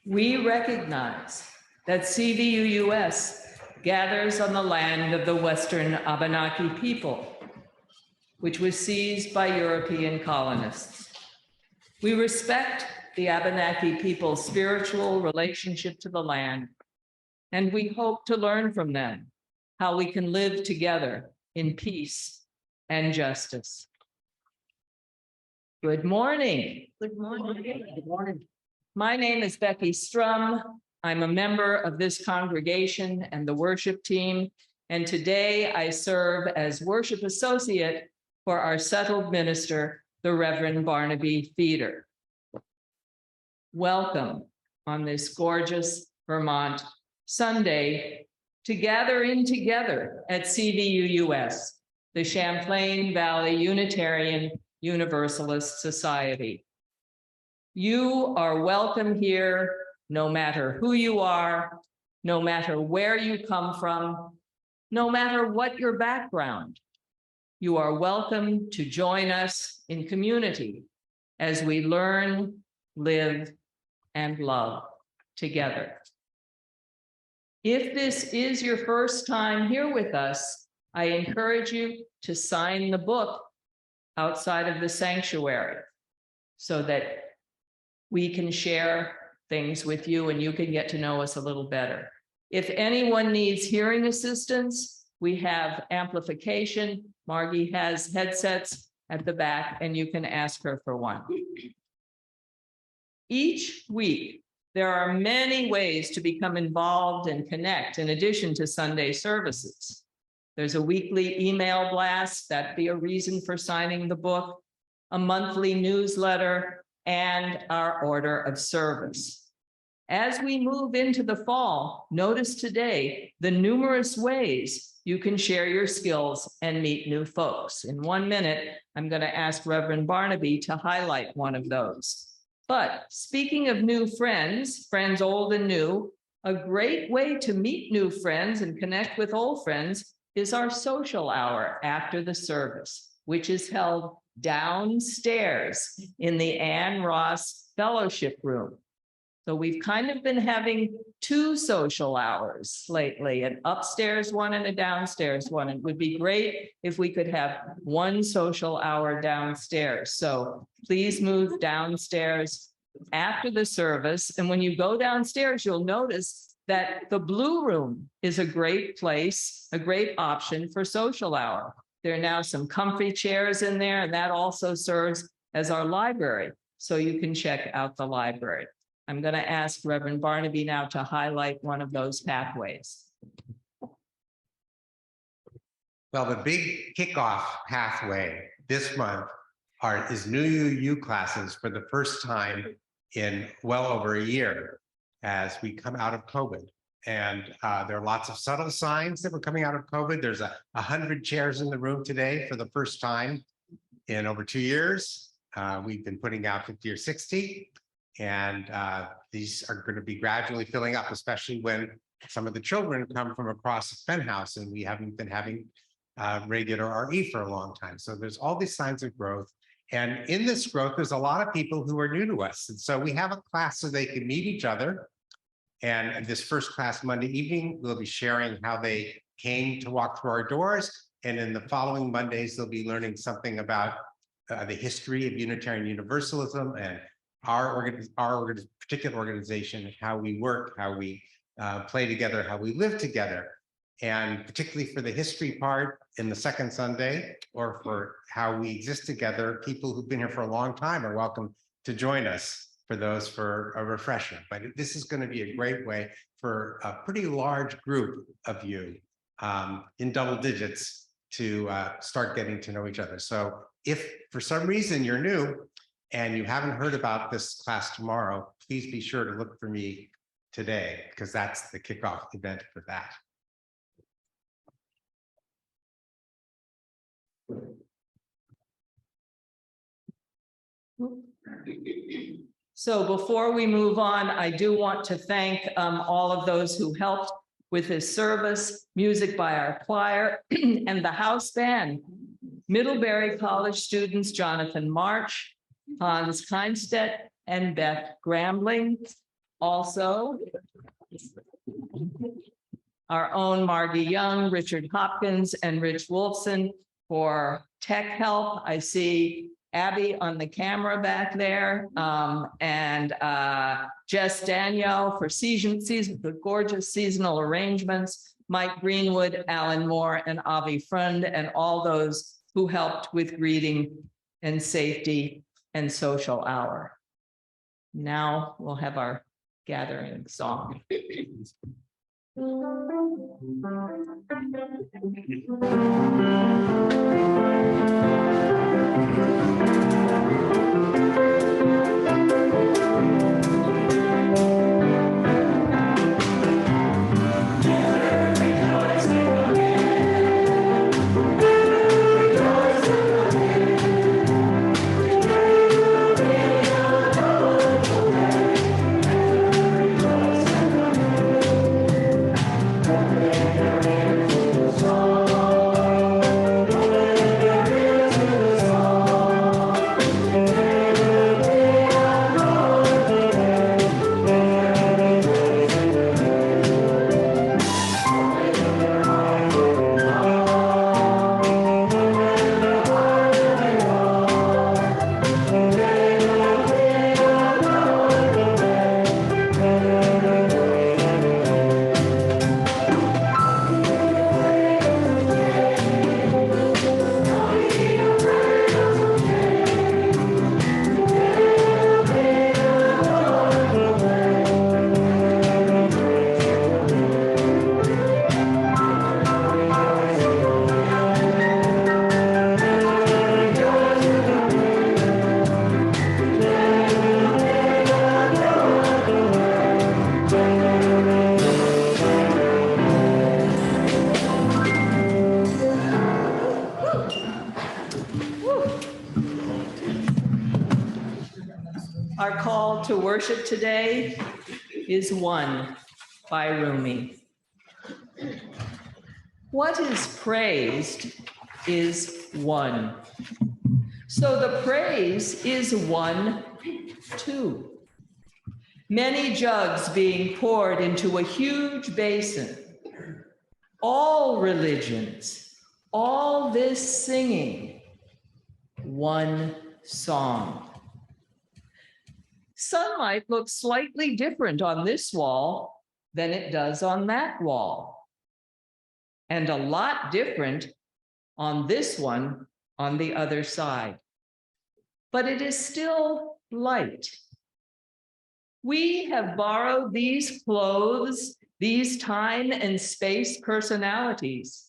We recognize that CVUUS gathers on the land of the Western Abenaki people, which was seized by European colonists. We respect the Abenaki people's spiritual relationship to the land, and we hope to learn from them how we can live together in peace and justice. Good morning. Good morning. Good morning. My name is Becky Strum. I'm a member of this congregation and the worship team, and today I serve as worship associate for our settled minister, the Reverend Barnaby Feeder. Welcome on this gorgeous Vermont Sunday to gather in together at CVUUS, the Champlain Valley Unitarian Universalist Society. You are welcome here, no matter who you are, no matter where you come from, no matter what your background. You are welcome to join us in community as we learn, live, and love together. If this is your first time here with us, I encourage you to sign the book outside of the sanctuary so that we can share things with you and you can get to know us a little better. If anyone needs hearing assistance, we have amplification. Margie has headsets at the back and you can ask her for one. Each week, there are many ways to become involved and connect in addition to Sunday services. There's a weekly email blast, that'd be a reason for signing the book, a monthly newsletter, and our order of service. As we move into the fall, notice today the numerous ways you can share your skills and meet new folks. In 1 minute, I'm going to ask Reverend Barnaby to highlight one of those. But speaking of new friends, friends old and new, a great way to meet new friends and connect with old friends is our social hour after the service, which is held downstairs in the Ann Ross Fellowship Room. So we've kind of been having two social hours lately, an upstairs one and a downstairs one. It would be great if we could have one social hour downstairs. So please move downstairs after the service. And when you go downstairs, you'll notice that the Blue Room is a great place, a great option for social hour. There are now some comfy chairs in there, and that also serves as our library. So you can check out the library. I'm going to ask Reverend Barnaby now to highlight one of those pathways. Well, the big kickoff pathway this month is new UU classes for the first time in well over a year as we come out of COVID. And there are lots of subtle signs that we're coming out of COVID. There's 100 chairs in the room today for the first time in over 2 years. We've been putting out 50 or 60. And these are going to be gradually filling up, especially when some of the children come from across the Penn House and we haven't been having regular RE for a long time. So there's all these signs of growth. And in this growth, there's a lot of people who are new to us. And so we have a class so they can meet each other. And this first class Monday evening, we'll be sharing how they came to walk through our doors. And in the following Mondays, they'll be learning something about the history of Unitarian Universalism and our particular organization, how we work, how we play together, how we live together. And particularly for the history part in the second Sunday, or for how we exist together, people who've been here for a long time are welcome to join us for those for a refresher. But this is going to be a great way for a pretty large group of you in double digits to start getting to know each other. So if for some reason you're new and you haven't heard about this class tomorrow, please be sure to look for me today, because that's the kickoff event for that. So before we move on, I do want to thank all of those who helped with this service, music by our choir and the house band. Middlebury College students, Jonathan March, Hans Keinstedt, and Beth Grambling. Also, our own Margie Young, Richard Hopkins, and Rich Wolfson for tech help. I see Abby on the camera back there, and Jess Danielle for the gorgeous seasonal arrangements, Mike Greenwood, Alan Moore, and Avi Frund, and all those who helped with greeting and safety and social hour. Now we'll have our gathering song. Our call to worship today is One by Rumi. What is praised is one. So the praise is one, too. Many jugs being poured into a huge basin. All religions, all this singing, one song. Sunlight looks slightly different on this wall than it does on that wall, and a lot different on this one on the other side. But it is still light. We have borrowed these clothes, these time and space personalities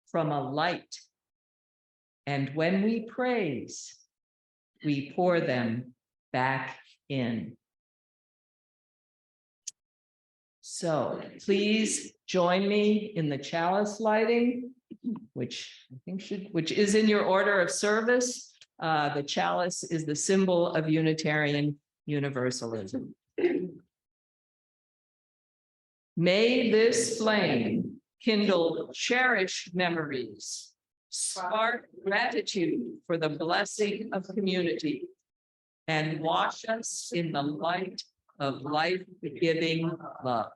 from a light. And when we praise, we pour them back in. So please join me in the chalice lighting, which is in your order of service. The chalice is the symbol of Unitarian Universalism. May this flame kindle cherished memories, spark gratitude for the blessing of community, and wash us in the light of life-giving love.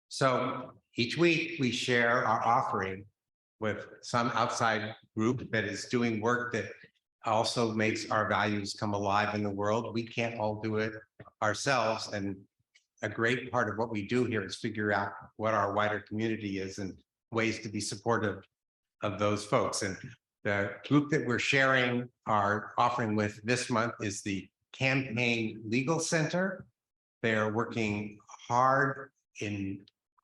So each week we share our offering with some outside group that is doing work that also makes our values come alive in the world. We can't all do it ourselves, and a great part of what we do here is figure out what our wider community is and ways to be supportive of those folks. And the group that we're sharing our offering with this month is the Champlain Legal Center. They're working hard in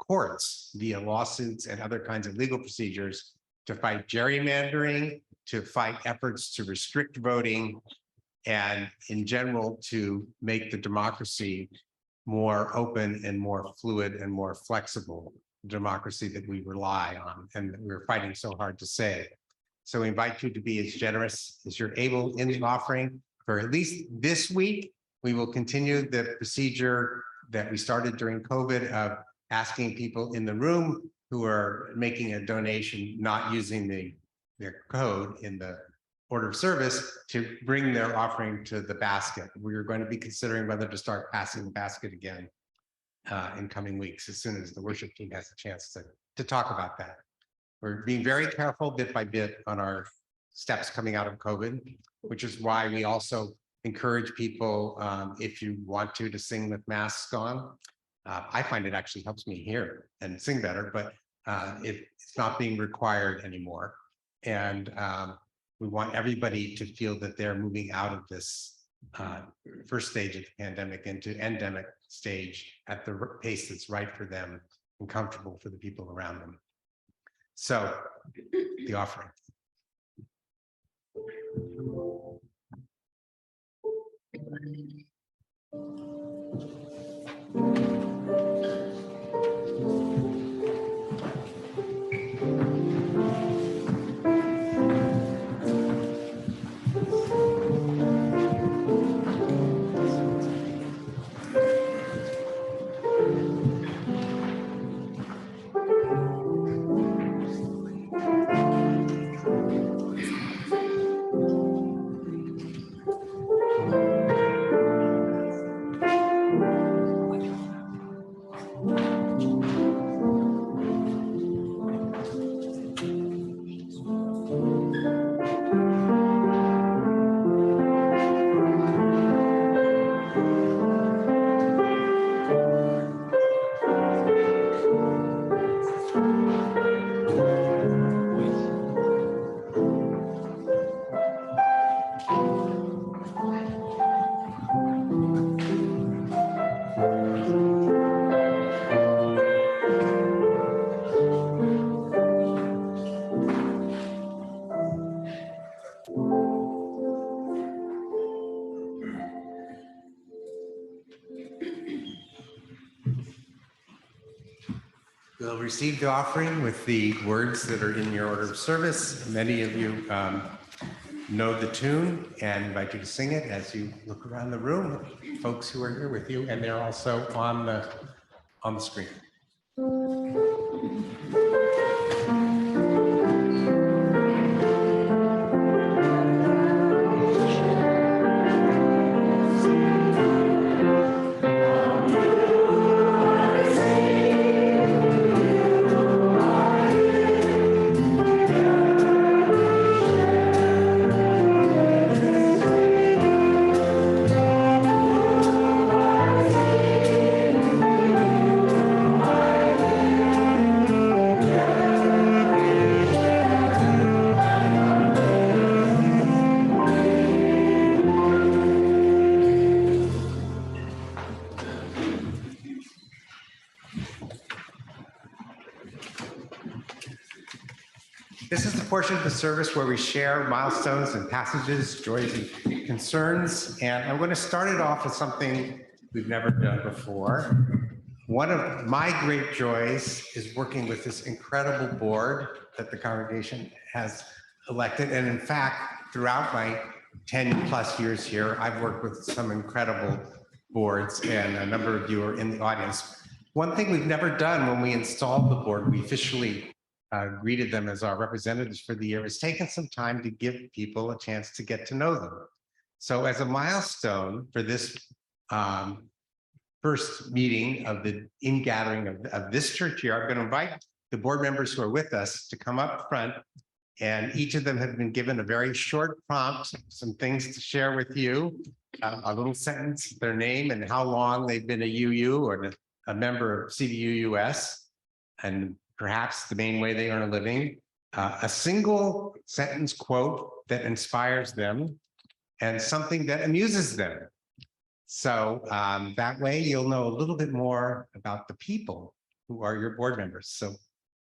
courts via lawsuits and other kinds of legal procedures to fight gerrymandering, to fight efforts to restrict voting, and in general to make the democracy more open and more fluid and more flexible democracy that we rely on and that we're fighting so hard to say. So we invite you to be as generous as you're able in the offering. For at least this week, we will continue the procedure that we started during COVID of asking people in the room who are making a donation, not using the their code in the order of service to bring their offering to the basket. We're going to be considering whether to start passing the basket again in coming weeks, as soon as the worship team has a chance to talk about that. We're being very careful bit by bit on our steps coming out of COVID, which is why we also encourage people, if you want to sing with masks on. I find it actually helps me hear and sing better, but it's not being required anymore. And we want everybody to feel that they're moving out of this first stage of the pandemic into endemic stage at the pace that's right for them and comfortable for the people around them. So the offering. We'll receive the offering with the words that are in your order of service. Many of you know the tune and invite you to sing it as you look around the room, folks who are here with you, and they're also on the screen. This is the portion of the service where we share milestones and passages, joys and concerns. And I'm going to start it off with something we've never done before. One of my great joys is working with this incredible board that the congregation has elected. And in fact, throughout my 10+ years here, I've worked with some incredible boards, and a number of you are in the audience. One thing we've never done when we installed the board, we officially greeted them as our representatives for the year, has taken some time to give people a chance to get to know them. So as a milestone for this first meeting of the ingathering of this church year, I'm going to invite the board members who are with us to come up front, and each of them have been given a very short prompt, some things to share with you, a little sentence, their name and how long they've been a UU or a member of CVUUS, and perhaps the main way they earn a living, a single sentence quote that inspires them, and something that amuses them. So that way you'll know a little bit more about the people who are your board members. So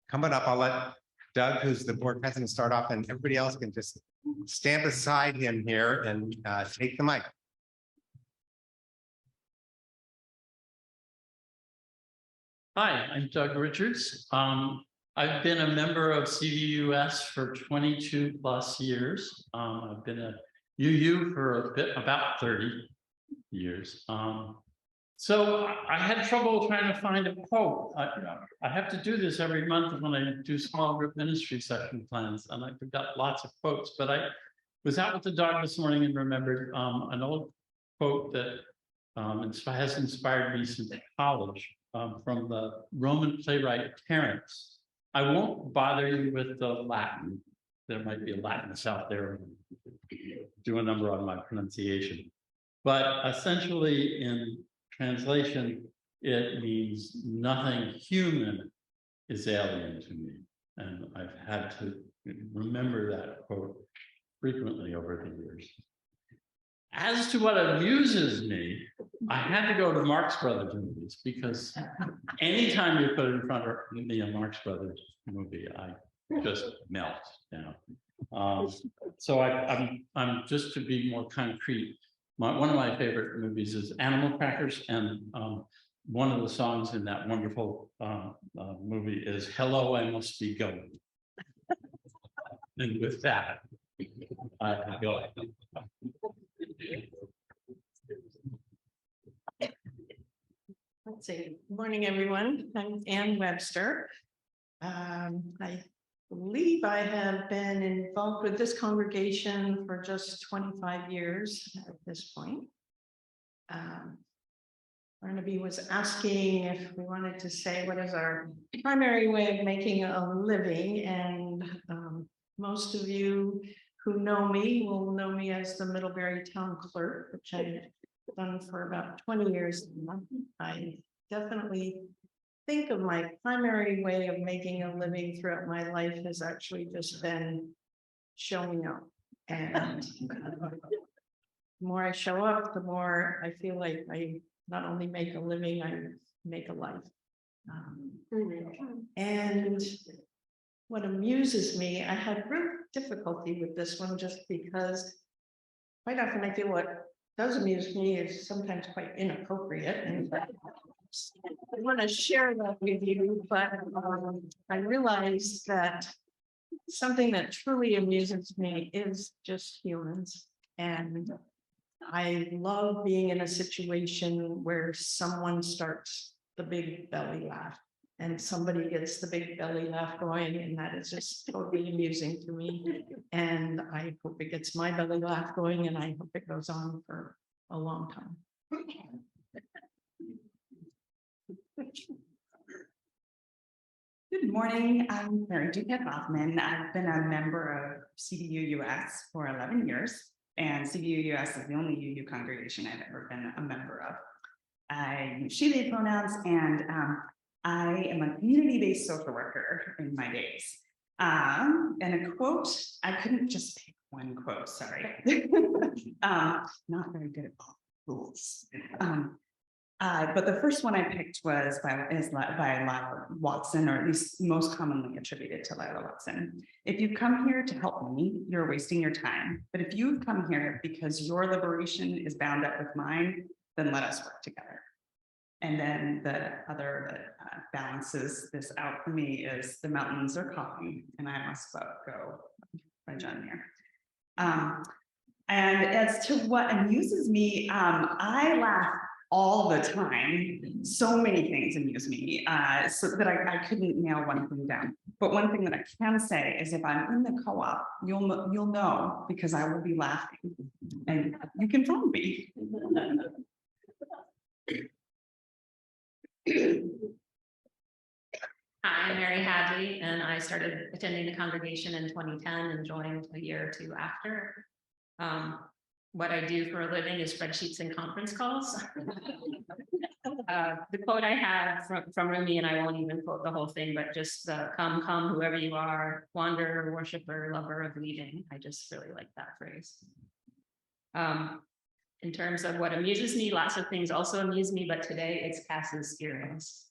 coming up, I'll let Doug, who's the board president, start off, and everybody else can just stand beside him here and take the mic. Hi, I'm Doug Richards. I've been a member of CVUUS for 22+ years. I've been a UU for about 30 years. So I had trouble trying to find a quote. I have to do this every month when I do small group ministry session plans, and I've got lots of quotes, but I was out with the dog this morning and remembered an old quote that has inspired me since college from the Roman playwright Terence. I won't bother you with the Latin. There might be a Latinist out there. Do a number on my pronunciation. But essentially in translation, it means nothing human is alien to me. And I've had to remember that quote frequently over the years. As to what amuses me, I had to go to Marx Brothers movies because anytime you put in front of me a Marx Brothers movie, I just melt down. So I'm just to be more concrete. One of my favorite movies is Animal Crackers, and one of the songs in that wonderful movie is "Hello, I Must Be Going." And with that, I go. Let's see. Good morning, everyone. I'm Ann Webster. I believe I have been involved with this congregation for just 25 years at this point. Barnaby was asking if we wanted to say what is our primary way of making a living, and most of you who know me will know me as the Middlebury town clerk, which I've done for about 20 years now. I definitely think of my primary way of making a living throughout my life has actually just been showing up. And the more I show up, the more I feel like I not only make a living, I make a life. And what amuses me, I had real difficulty with this one just because quite often I feel what does amuse me is sometimes quite inappropriate. And I want to share that with you, but I realize that something that truly amuses me is just humans. And I love being in a situation where someone starts the big belly laugh and somebody gets the big belly laugh going, and that is just totally amusing to me. And I hope it gets my belly laugh going, and I hope it goes on for a long time. Good morning, I'm Mary Duquette Hoffman. I've been a member of CVUUS for 11 years, and CVUUS is the only UU congregation I've ever been a member of. I use she, they pronouns, and I am a community-based social worker in my days. And a quote, I couldn't just pick one quote, sorry. Not very good at all rules. But the first one I picked was by Lila Watson, or at least most commonly attributed to Lila Watson. If you've come here to help me, you're wasting your time. But if you've come here because your liberation is bound up with mine, then let us work together. And then the other that balances this out for me is "The Mountains Are Calling, and I Must Go" by John Muir. And as to what amuses me, I laugh all the time. So many things amuse me, so that I couldn't nail one thing down. But one thing that I can say is if I'm in the co-op, you'll know because I will be laughing, and you can phone me. Hi, I'm Mary Hadley, and I started attending the congregation in 2010 and joined a year or two after. What I do for a living is spreadsheets and conference calls. The quote I have from Rumi, and I won't even quote the whole thing, but just come, whoever you are, wanderer, worshiper, lover of leading. I just really like that phrase. In terms of what amuses me, lots of things also amuse me, but today it's Cass's earrings.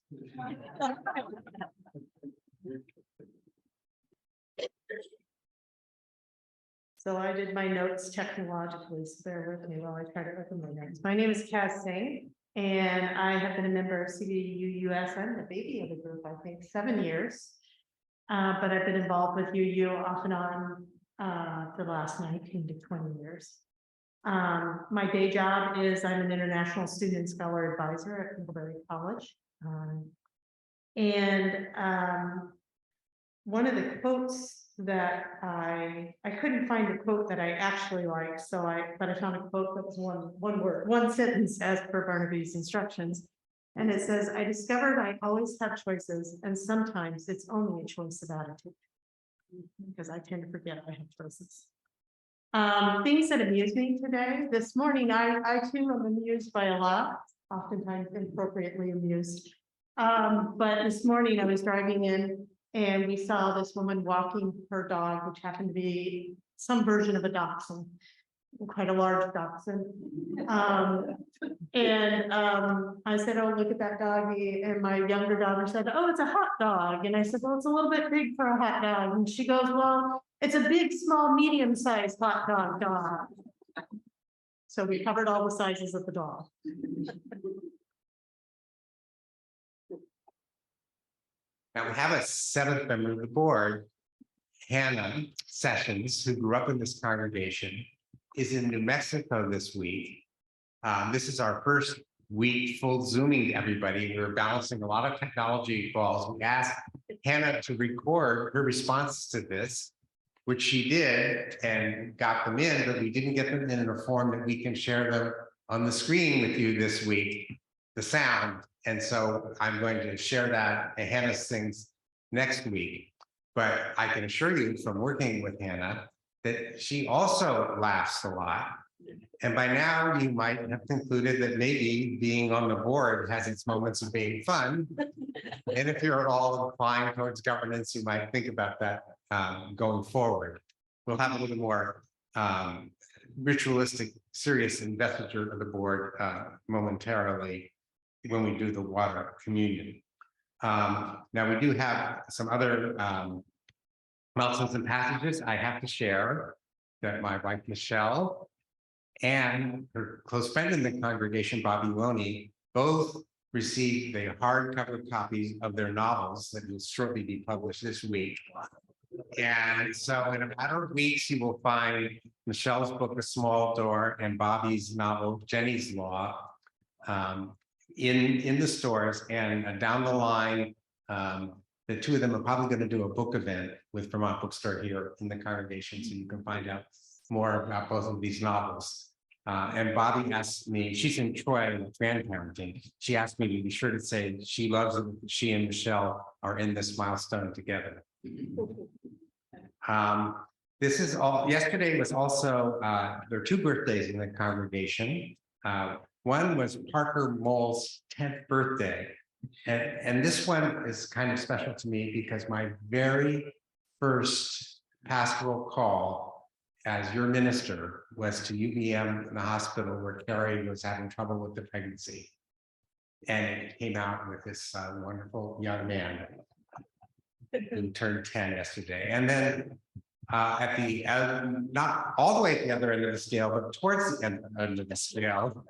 So I did my notes technologically, so bear with me while I try to open my notes. My name is Cass Singh, and I have been a member of CVUUS. I'm the baby of the group, I think, 7 years. But I've been involved with UU off and on for the last 19 to 20 years. My day job is I'm an international student scholar advisor at Middlebury College. One of the quotes that I couldn't find a quote that I actually liked, but I found a quote that was one word, one sentence as per Barnaby's instructions. And it says, I discovered I always have choices, and sometimes it's only a choice of attitude. Because I tend to forget I have choices. Things that amuse me today. This morning, I too am amused by a lot, oftentimes inappropriately amused. But this morning I was driving in and we saw this woman walking her dog, which happened to be some version of a dachshund, quite a large dachshund. I said, oh, look at that doggy. And my younger daughter said, oh, it's a hot dog. And I said, well, it's a little bit big for a hot dog. And she goes, well, it's a big, small, medium-sized hot dog. So we covered all the sizes of the dog. Now we have a seventh member of the board, Hannah Sessions, who grew up in this congregation, is in New Mexico this week. This is our first week full Zooming everybody. We were balancing a lot of technology calls. We asked Hannah to record her responses to this, which she did and got them in, but we didn't get them in a form that we can share them on the screen with you this week, the sound. And so I'm going to share that and Hannah's things next week. But I can assure you from working with Hannah that she also laughs a lot. And by now you might have concluded that maybe being on the board has its moments of being fun. And if you're at all inclined towards governance, you might think about that going forward. We'll have a little more ritualistic, serious investiture of the board momentarily when we do the water communion. Now we do have some other milestones and passages I have to share that my wife Michelle and her close friend in the congregation, Bobby Loney, both received the hardcover copies of their novels that will shortly be published this week. And so in a matter of weeks, you will find Michelle's book, A Small Door, and Bobby's novel, Jenny's Law, in the stores. And down the line, the two of them are probably going to do a book event with Vermont Bookstore here in the congregation, so you can find out more about both of these novels. And Bobby asked me, she's in Troy with grandparenting. She asked me to be sure to say she loves it. She and Michelle are in this milestone together. This is all, yesterday was also, there are two birthdays in the congregation. One was Parker Moll's 10th birthday. And this one is kind of special to me because my very first pastoral call as your minister was to UVM in the hospital where Carrie was having trouble with the pregnancy. And it came out with this wonderful young man who turned 10 yesterday. And then at the, not all the way at the other end of the scale, but towards the end of the scale,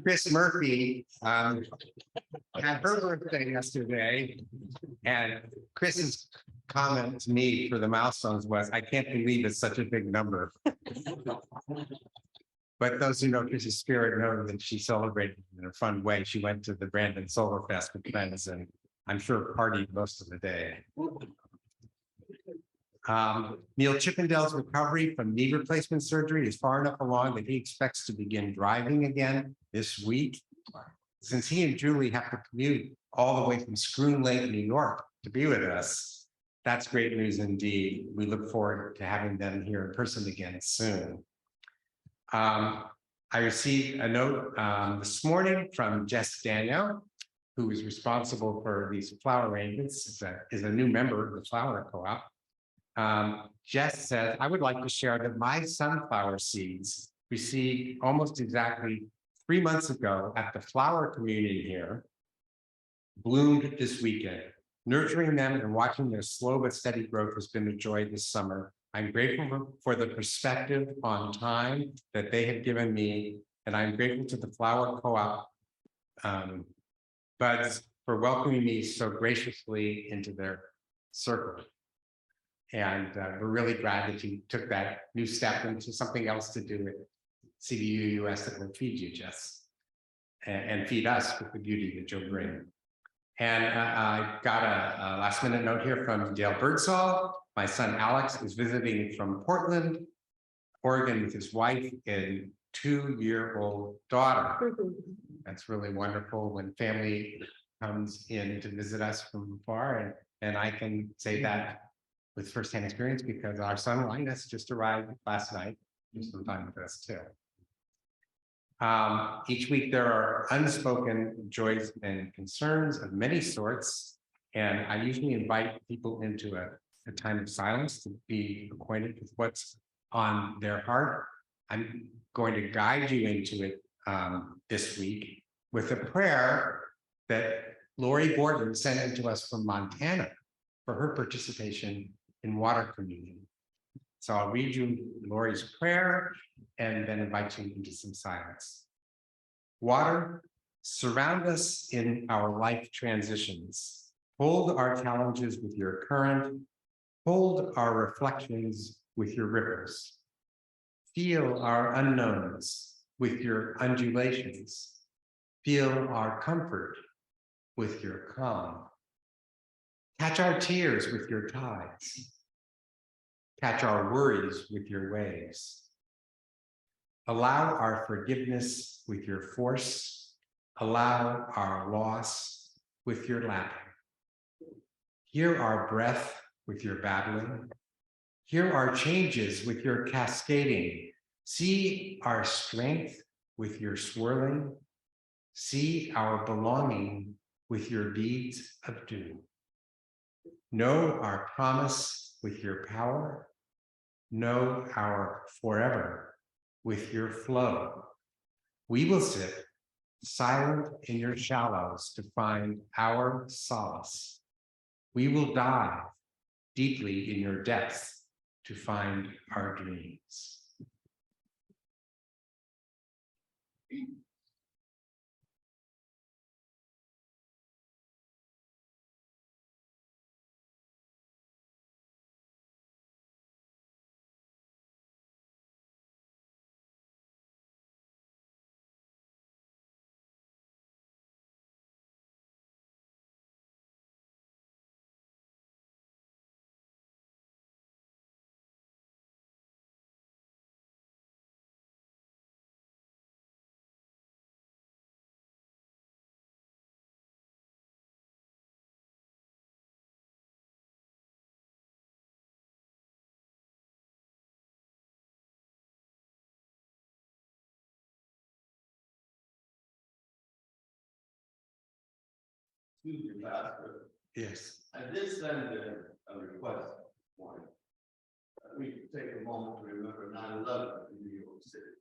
Chris Murphy had her birthday yesterday, and Chris's comment to me for the milestones was, I can't believe it's such a big number. But those who know Chris's spirit know that she celebrated in a fun way. She went to the Brandon Solar Fest with friends and I'm sure partied most of the day. Neil Chippendale's recovery from knee replacement surgery is far enough along that he expects to begin driving again this week. Since he and Julie have to commute all the way from Schroon Lake, New York to be with us, that's great news indeed. We look forward to having them here in person again soon. I received a note this morning from Jess Daniel, who is responsible for these flower arrangements, is a new member of the flower co-op. Jess says, I would like to share that my sunflower seeds received almost exactly 3 months ago at the flower communion here, bloomed this weekend. Nurturing them and watching their slow but steady growth has been a joy this summer. I'm grateful for the perspective on time that they have given me, and I'm grateful to the flower co-op buds for welcoming me so graciously into their circle. And we're really glad that you took that new step into something else to do it CVUUS that will feed you, Jess, and feed us with the beauty that you'll bring. And I got a last minute note here from Dale Birdsall. My son Alex is visiting from Portland, Oregon with his wife and 2-year-old daughter. That's really wonderful when family comes in to visit us from afar. And I can say that with firsthand experience because our son Linus just arrived last night, just some time with us too. Each week there are unspoken joys and concerns of many sorts. And I usually invite people into a time of silence to be acquainted with what's on their heart. I'm going to guide you into it this week with a prayer that Lori Gordon sent into us from Montana for her participation in water communion. So I'll read you Lori's prayer and then invite you into some silence. Water, surround us in our life transitions. Hold our challenges with your current. Hold our reflections with your rivers. Feel our unknowns with your undulations. Feel our comfort with your calm. Catch our tears with your tides. Catch our worries with your waves. Allow our forgiveness with your force. Allow our loss with your laughter. Hear our breath with your babbling. Hear our changes with your cascading. See our strength with your swirling. See our belonging with your deeds of doom. Know our promise with your power. Know our forever with your flow. We will sit silent in your shallows to find our solace. We will dive deeply in your depths to find our dreams. Excuse me, Pastor. Yes. I did send a request for it. We could take a moment to remember 9/11 in New York City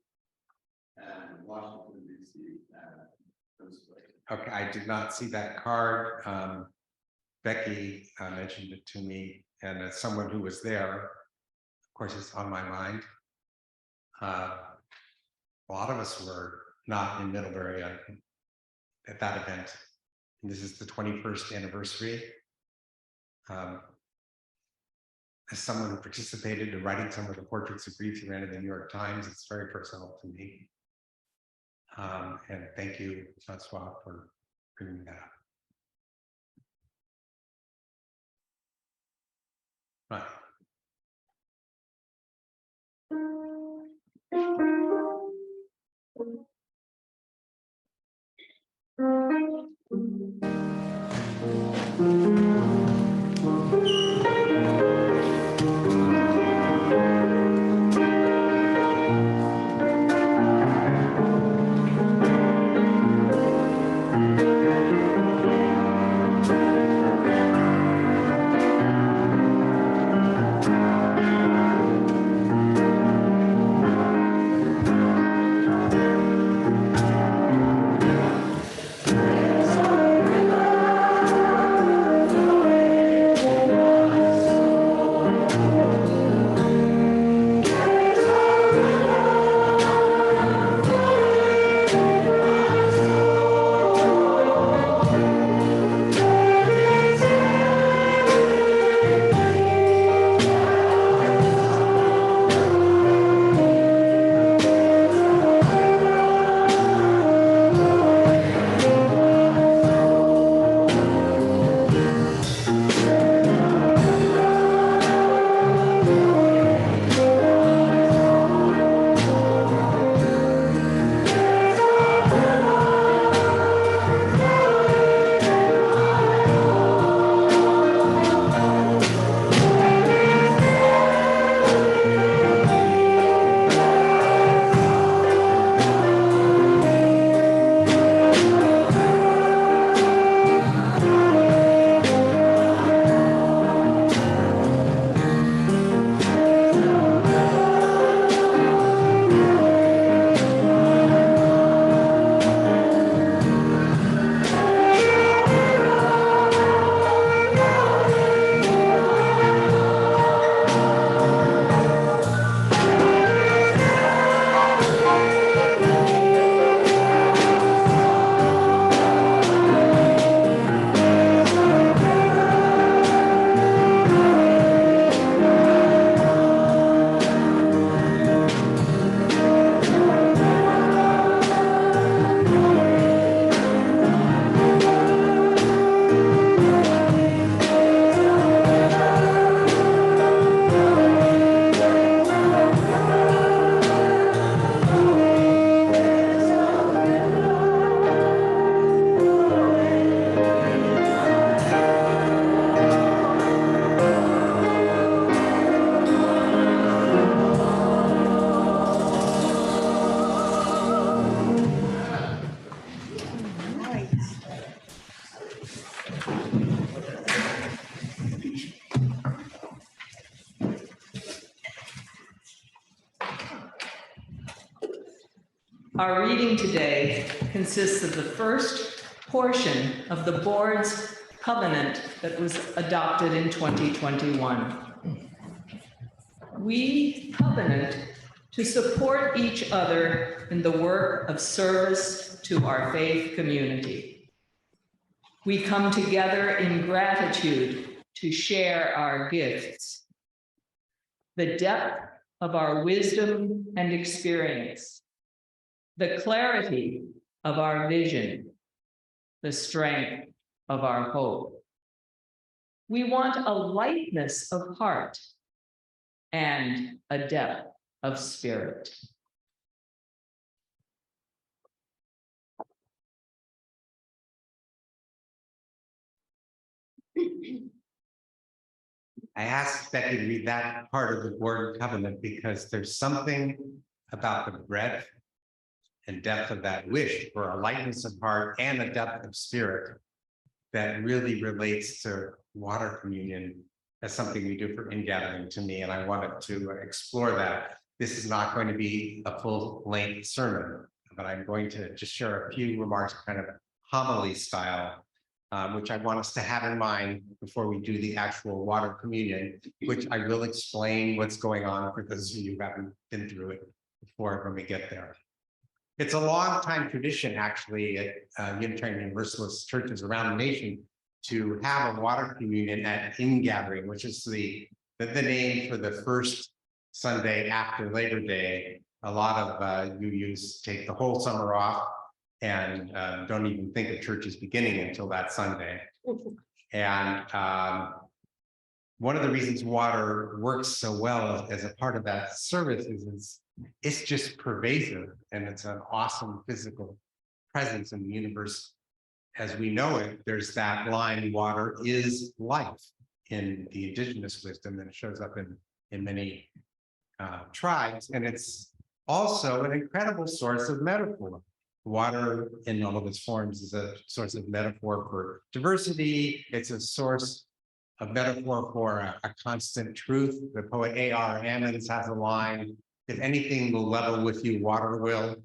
and Washington, D.C. and Pennsylvania. Okay, I did not see that card. Becky mentioned it to me, and as someone who was there, of course, it's on my mind. A lot of us were not in Middlebury at that event. And this is the 21st anniversary. As someone who participated in writing some of the portraits of grief you ran in the New York Times, it's very personal to me. And thank you, Francois, for bringing that up. Right. Our reading today consists of the first portion of the board's covenant that was adopted in 2021. We covenant to support each other in the work of service to our faith community. We come together in gratitude to share our gifts, the depth of our wisdom and experience, the clarity of our vision, the strength of our hope. We want a lightness of heart and a depth of spirit. I asked Becky to read that part of the word covenant because there's something about the breadth and depth of that wish for a lightness of heart and a depth of spirit that really relates to water communion as something we do for ingathering to me. And I wanted to explore that. This is not going to be a full-length sermon, but I'm going to just share a few remarks, kind of homily style, which I want us to have in mind before we do the actual water communion, which I will explain what's going on for those of you who haven't been through it before when we get there. It's a long time tradition, actually, at Unitarian Universalist churches around the nation to have a water communion at Ingathering, which is the name for the first Sunday after Labor Day. A lot of UUs take the whole summer off and don't even think of church is beginning until that Sunday. And one of the reasons water works so well as a part of that service is it's just pervasive, and it's an awesome physical presence in the universe as we know it. There's that line, water is life, in the indigenous wisdom, and it shows up in many tribes. And it's also an incredible source of metaphor. Water in all of its forms is a source of metaphor for diversity. It's a source of metaphor for a constant truth. The poet A.R. Ammons has a line, "If anything will level with you, water will."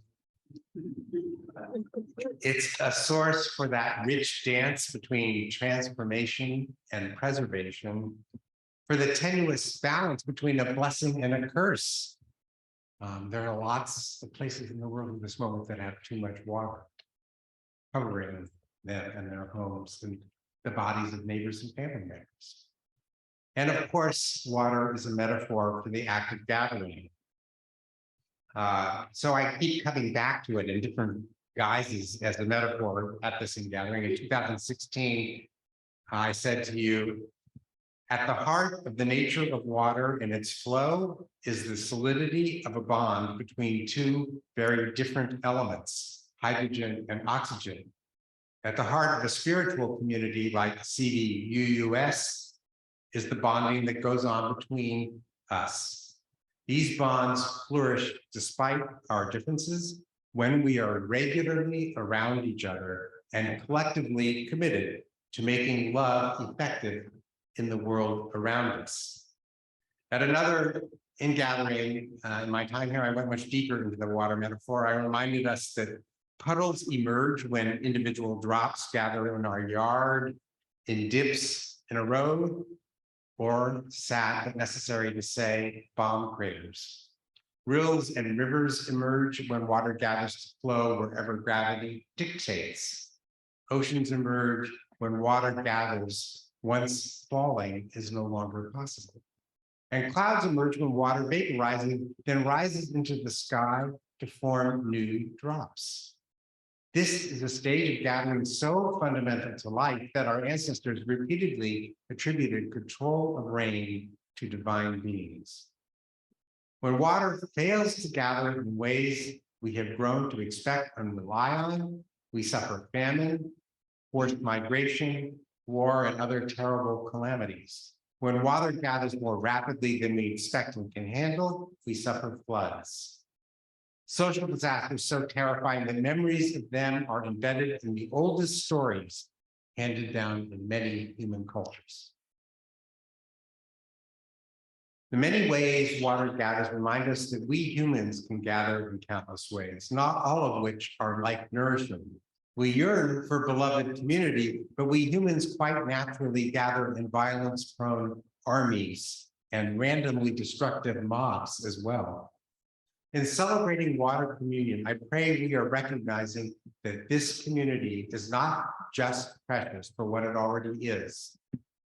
It's a source for that rich dance between transformation and preservation, for the tenuous balance between a blessing and a curse. There are lots of places in the world at this moment that have too much water covering them and their homes and the bodies of neighbors and family members. And of course, water is a metaphor for the act of gathering. So I keep coming back to it in different guises as a metaphor at this ingathering. In 2016, I said to you, at the heart of the nature of water and its flow is the solidity of a bond between two very different elements, hydrogen and oxygen. At the heart of a spiritual community like CVUUS is the bonding that goes on between us. These bonds flourish despite our differences when we are regularly around each other and collectively committed to making love effective in the world around us. At another ingathering, in my time here, I went much deeper into the water metaphor. I reminded us that puddles emerge when individual drops gather in our yard, in dips in a road, or, sad but necessary to say, bomb craters. Rills and rivers emerge when water gathers to flow wherever gravity dictates. Oceans emerge when water gathers once falling is no longer possible. And clouds emerge when water vaporizing then rises into the sky to form new drops. This is a stage of gathering so fundamental to life that our ancestors repeatedly attributed control of rain to divine beings. When water fails to gather in ways we have grown to expect and rely on, we suffer famine, forced migration, war, and other terrible calamities. When water gathers more rapidly than we expect and can handle, we suffer floods. Social disasters so terrifying that memories of them are embedded in the oldest stories handed down in many human cultures. The many ways water gathers remind us that we humans can gather in countless ways, not all of which are like nourishment. We yearn for beloved community, but we humans quite naturally gather in violence-prone armies and randomly destructive mobs as well. In celebrating water communion, I pray we are recognizing that this community is not just precious for what it already is,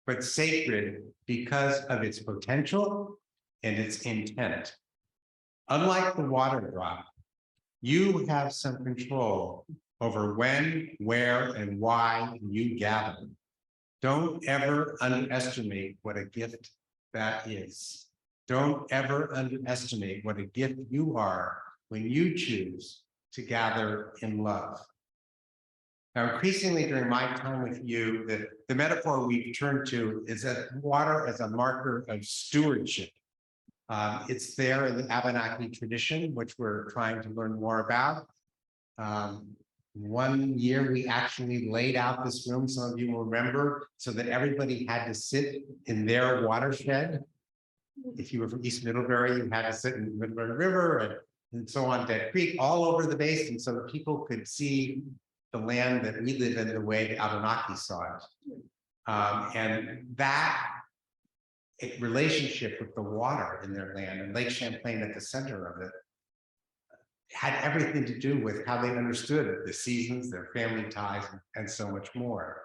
but sacred because of its potential and its intent. Unlike the water drop, you have some control over when, where, and why you gather. Don't ever underestimate what a gift that is. Don't ever underestimate what a gift you are when you choose to gather in love. Now, increasingly during my time with you, the metaphor we've turned to is that water as a marker of stewardship. It's there in the Abenaki tradition, which we're trying to learn more about. One year we actually laid out this room, some of you will remember, so that everybody had to sit in their watershed. If you were from East Middlebury, you had to sit in the Middlebury River and so on, Dead Creek, all over the basin, so that people could see the land that we live in the way the Abenaki saw it. And that relationship with the water in their land and Lake Champlain at the center of it had everything to do with how they understood the seasons, their family ties, and so much more.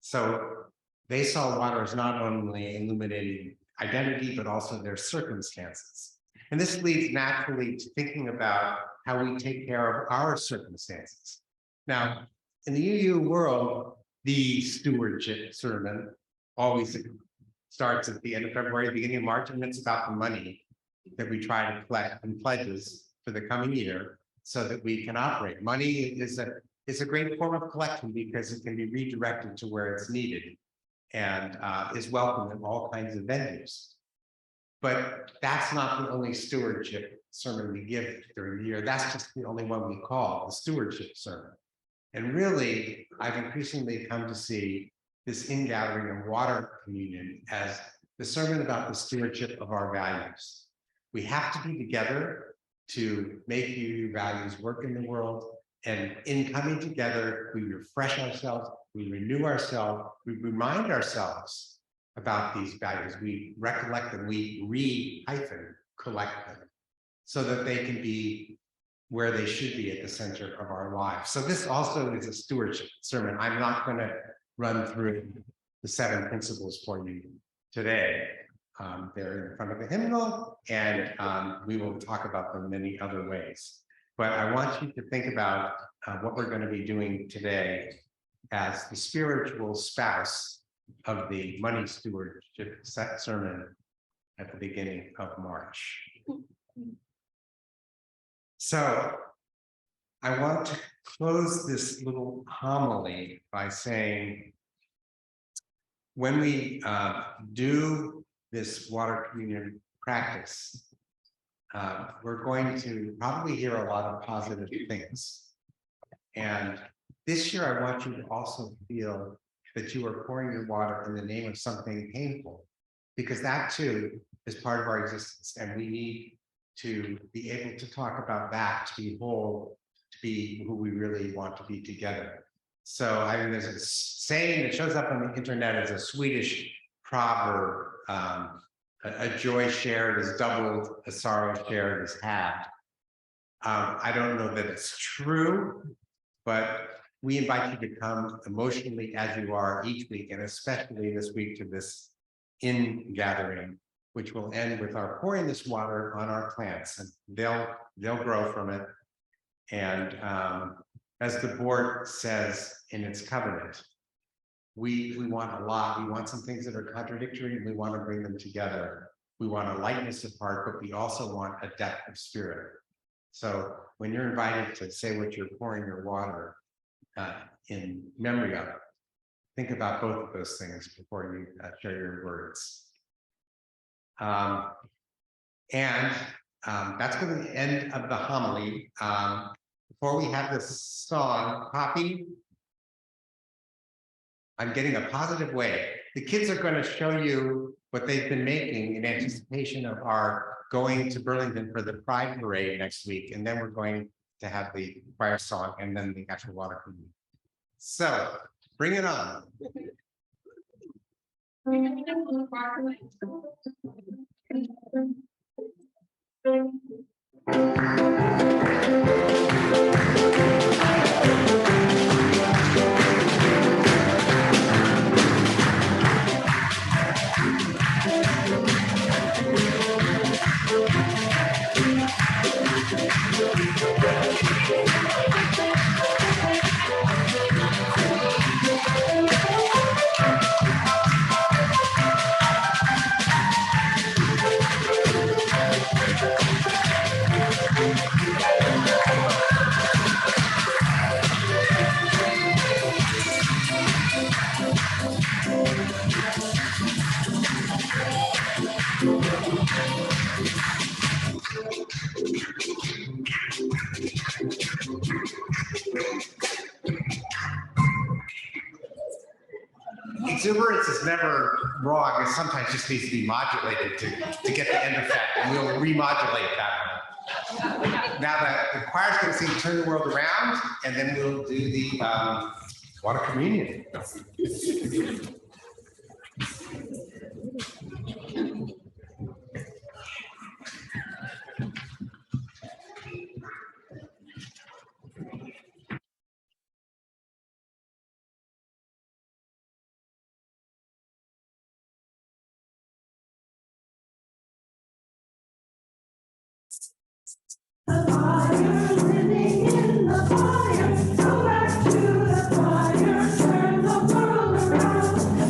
So they saw water as not only illuminating identity, but also their circumstances. And this leads naturally to thinking about how we take care of our circumstances. Now, in the UU world, the stewardship sermon always starts at the end of February, beginning of March, and it's about the money that we try to collect and pledges for the coming year so that we can operate. Money is a great form of collection because it can be redirected to where it's needed and is welcome in all kinds of venues. But that's not the only stewardship sermon we give during the year. That's just the only one we call the stewardship sermon. And really, I've increasingly come to see this Ingathering and Water Communion as the sermon about the stewardship of our values. We have to be together to make UU values work in the world. And in coming together, we refresh ourselves, we renew ourselves, we remind ourselves about these values. We recollect them, we collect them so that they can be where they should be at the center of our lives. So this also is a stewardship sermon. I'm not going to run through the 7 principles for you today. They're in front of the hymnal, and we will talk about them many other ways. But I want you to think about what we're going to be doing today as the spiritual spouse of the money stewardship sermon at the beginning of March. So I want to close this little homily by saying, when we do this water communion practice, we're going to probably hear a lot of positive things. And this year, I want you to also feel that you are pouring your water in the name of something painful, because that too is part of our existence. And we need to be able to talk about that, to be whole, to be who we really want to be together. So I mean, there's a saying that shows up on the internet as a Swedish proverb, a joy shared is doubled, a sorrow shared is halved. I don't know that it's true, but we invite you to come emotionally as you are each week, and especially this week to this ingathering, which will end with our pouring this water on our plants, and they'll grow from it. And as the board says in its covenant, we want a lot. We want some things that are contradictory, and we want to bring them together. We want a lightness of heart, but we also want a depth of spirit. So when you're invited to say what you're pouring your water in memory of, think about both of those things before you share your words. That's going to be the end of the homily. Before we have this song, Poppy, I'm getting a positive way. The kids are going to show you what they've been making in anticipation of our going to Burlington for the Pride Parade next week. And then we're going to have the choir song and then the actual water communion. So bring it on. Exuberance is never wrong. It sometimes just needs to be modulated to get the end effect, and we'll remodulate that one. Now the choir's going to sing "Turn the World Around," and then we'll do the water communion. Go back to the fire, turn the world around.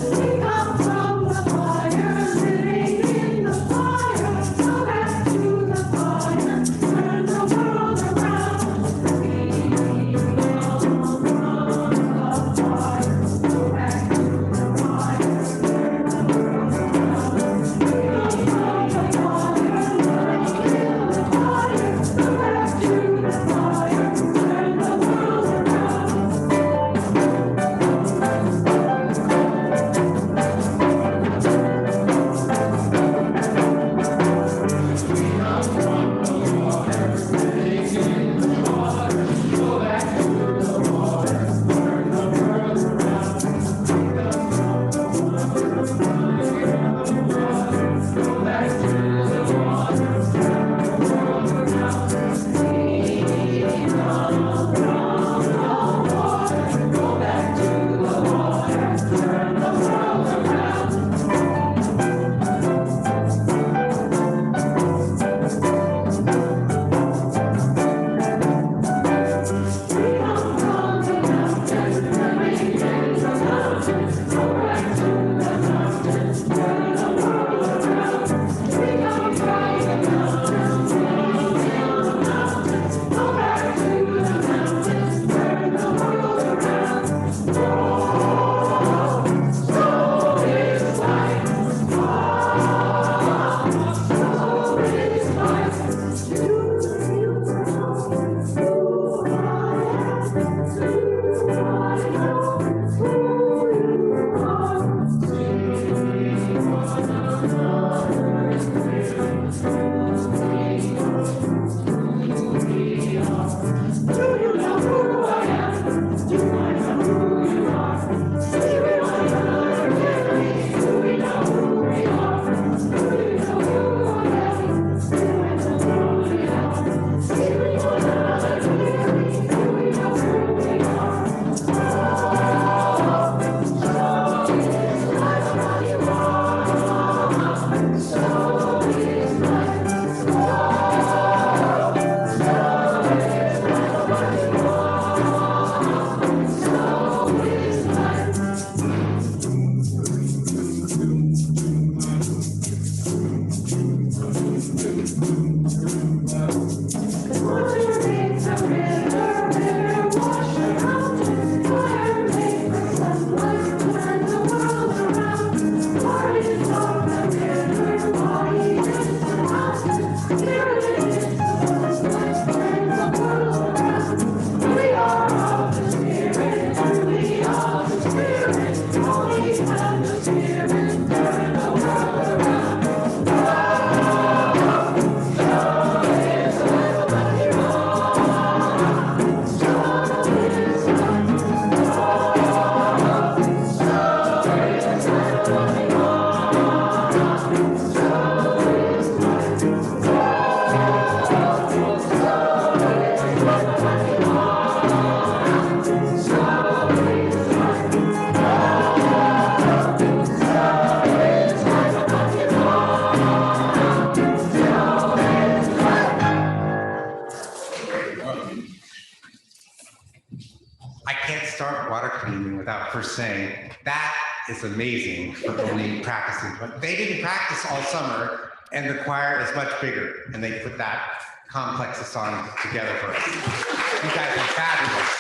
I can't start water communion without first saying, that is amazing for only practicing. But they didn't practice all summer, and the choir is much bigger, and they put that complex of songs together for us. You guys are fabulous.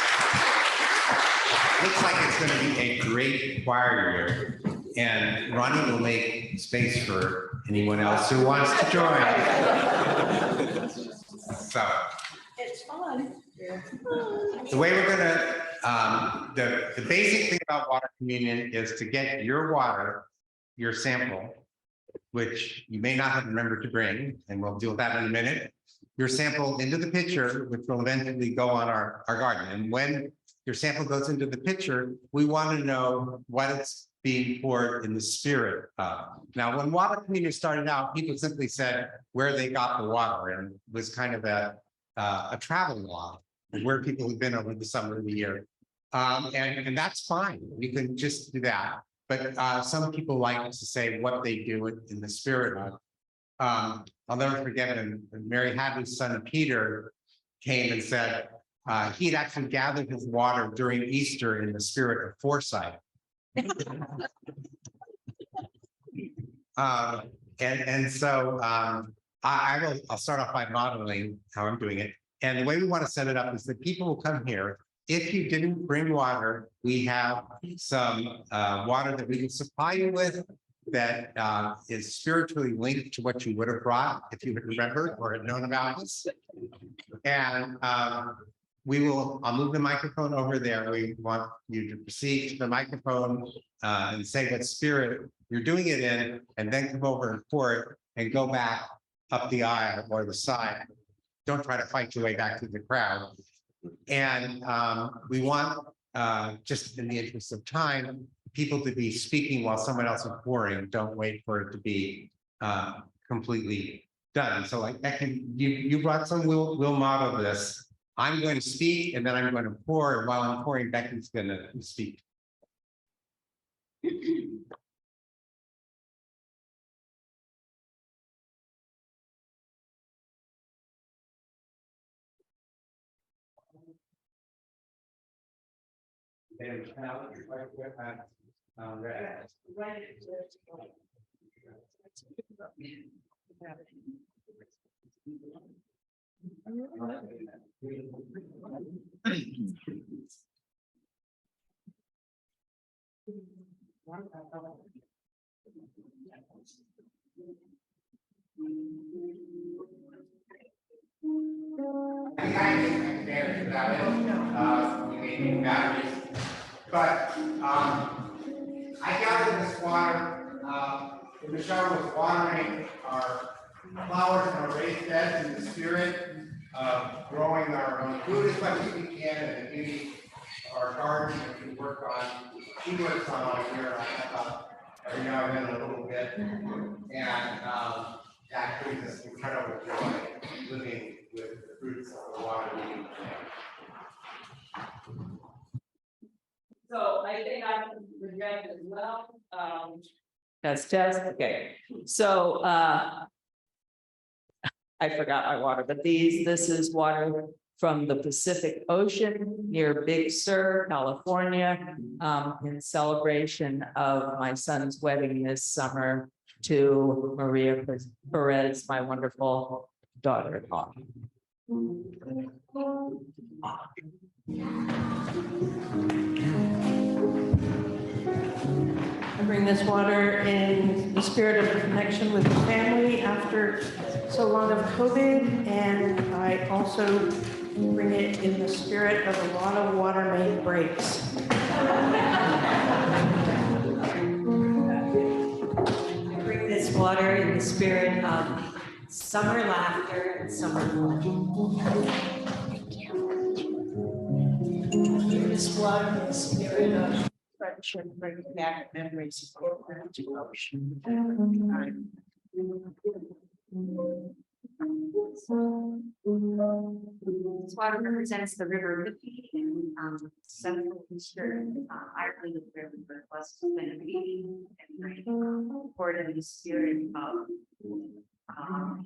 Looks like it's going to be a great choir year, and Ronnie will make space for anyone else who wants to join. So. It's fun. The way we're gonna, the basic thing about water communion is to get your water, your sample, which you may not have remembered to bring, and we'll deal with that in a minute, your sample into the pitcher, which will eventually go on our garden. And when your sample goes into the pitcher, we want to know what it's being poured in the spirit of. Now, when water communion started out, people simply said where they got the water, and it was kind of a travel log of where people have been over the summer of the year. And that's fine. We can just do that. But some people like to say what they do in the spirit of. I'll never forget when Mary Hadley's son Peter came and said he'd actually gathered his water during Easter in the spirit of foresight. So I'll start off by modeling how I'm doing it. And the way we want to set it up is that people will come here. If you didn't bring water, we have some water that we can supply you with that is spiritually linked to what you would have brought if you had remembered or had known about us. And I'll move the microphone over there. We want you to proceed to the microphone and say what spirit you're doing it in, and then come over and pour it and go back up the aisle or the side. Don't try to fight your way back to the crowd. And we want, just in the interest of time, people to be speaking while someone else is pouring. Don't wait for it to be completely done. So like you brought some, we'll model this. I'm going to speak and then I'm going to pour, and while I'm pouring, Becky's going to speak. But I gathered this water. Michelle was watering our flowers and our raised beds in the spirit of growing our own food as much as we can, and maybe our garden that we work on. She works on all year. I help out every now and then a little bit, and that brings us incredible joy living with the fruits of the water we can plant. So I think I can project as well. Test, okay. So I forgot my water, but this is water from the Pacific Ocean near Big Sur, California, in celebration of my son's wedding this summer to Maria Perez, my wonderful daughter-in-law. I bring this water in the spirit of connection with the family after so long of COVID, and I also bring it in the spirit of a lot of water main breaks. I bring this water in the spirit of summer laughter and summer fun. This water in the spirit of friendship, bringing back memories of the ocean. This water represents the River Liffey in central eastern Ireland, the river plus Tennessee, and poured in the spirit of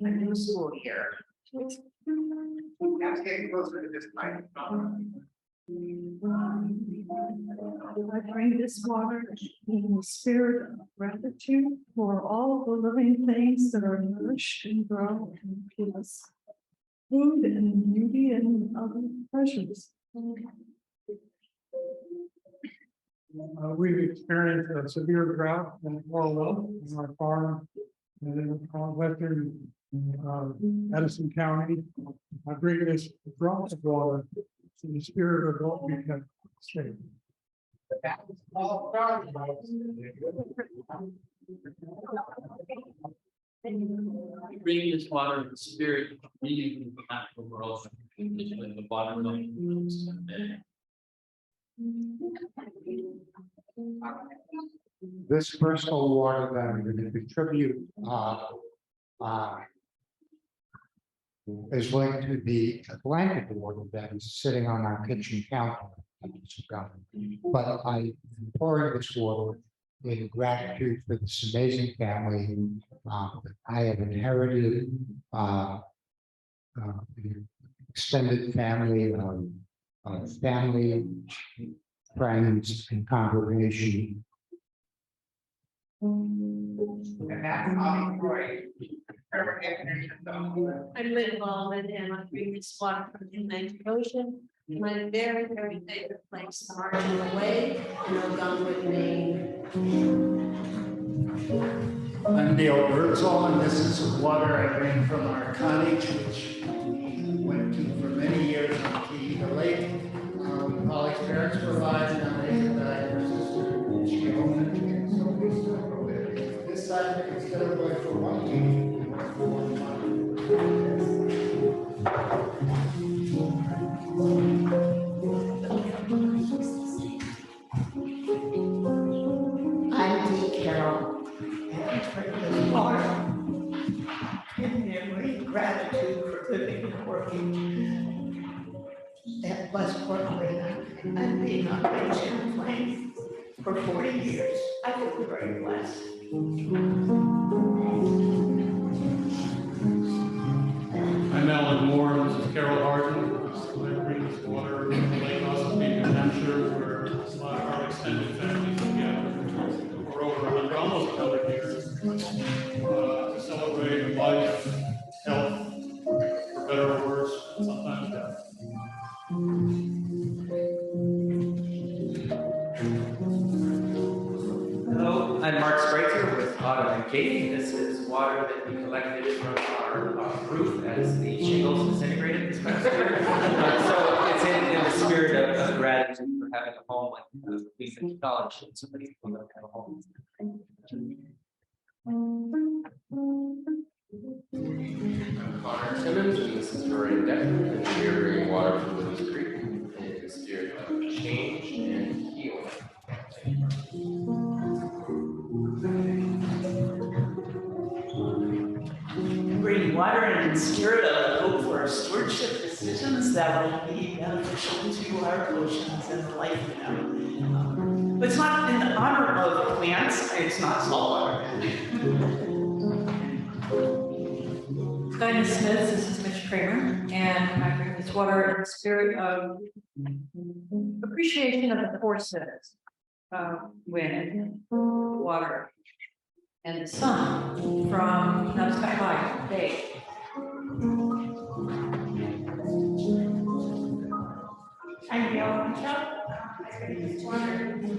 a new school year. Let's get closer to this microphone. I bring this water in the spirit of gratitude for all the living things that are nourished and grow and give us food and beauty and other pleasures. We've experienced a severe drought in Orwell, in our farm, and in western Edison County. I bring this drop of water to the spirit of what we can say. Bring this water in the spirit of meaning in the natural world, in the water. This personal water that I'm going to contribute is linked to the Atlantic water that is sitting on our kitchen counter. But I pour this water in gratitude for this amazing family. I have inherited extended family, family, friends, and congregation. And that's how I'm Lynn Ballman and I bring this water from the Atlantic Ocean. My very, very favorite place, Marching Away in Algonquin, Maine. I'm Dale Bertzel, and this is water I bring from our cottage, which we went to for many years on the lake. Polly's parents were alive, and now they died. Her sister, she owned it. And so we still go there. This side, instead of going for 1 week, we went for 1 month. I'm Dee Carroll, and I drink this water in memory and gratitude for living and working at West Portland and being on Lake Champlain for 40 years. I feel very blessed. I'm Alan Moore, this is Carol Harden. I bring this water from Lake Ossipee, New Hampshire, where a lot of our extended families together for over 100, almost 100 years, to celebrate life, health, for better or worse, and sometimes death. Hello, I'm Mark Spreitzer with Autumn and Katie. This is water that we collected from our roof as the shingles disintegrated this past year. So it's in the spirit of gratitude for having a home like we acknowledge that somebody people don't have a home. I'm Connor Simmons, and this is for Ingathering, and we are bringing water from Willis Creek in the spirit of change and healing. Bring water in the spirit of hope for stewardship decisions that will be beneficial to our oceans and life in them. But it's not in the honor of plants, it's not salt water. Dinah Smith, this is Mitch Kramer, and I bring this water in the spirit of appreciation of the forces of wind, water, and the sun from Nabskai Bay. I'm Gail Michelle. I bring this water with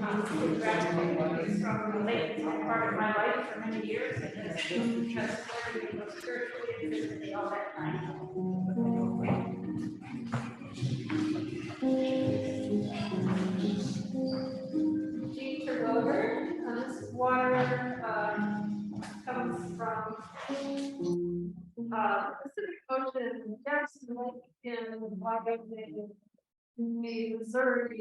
gratitude from the lake. It's been part of my life for many years. It has supported me both spiritually and physically all that time. Jean Tergover. This water comes from Pacific Ocean, Jackson Lake in Missouri,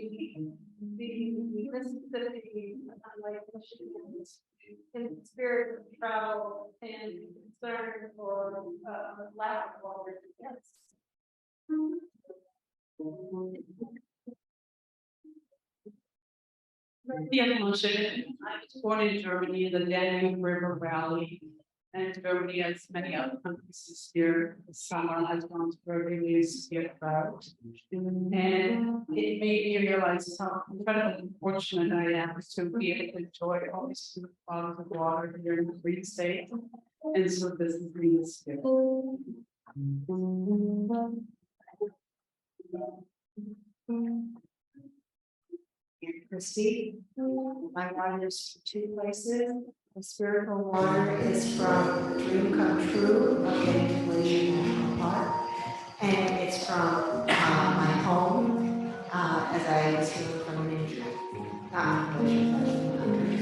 the Mississippi, Lake Michigan, in the spirit of travel and concern for lack of water. Yes. I was born in Germany in the Danube River Valley. And Germany, as many other countries this year, the summer has gone to very severe drought. And it made me realize how incredibly fortunate I am to be able to enjoy all these two bodies of water here in the Free State. And so this is really scary. Christy, my water is two places. The spiritual water is from Dream Come True of getting to Glacier National Park. And it's from my home as I was healed from an injury. Not from Glacier, but from the country.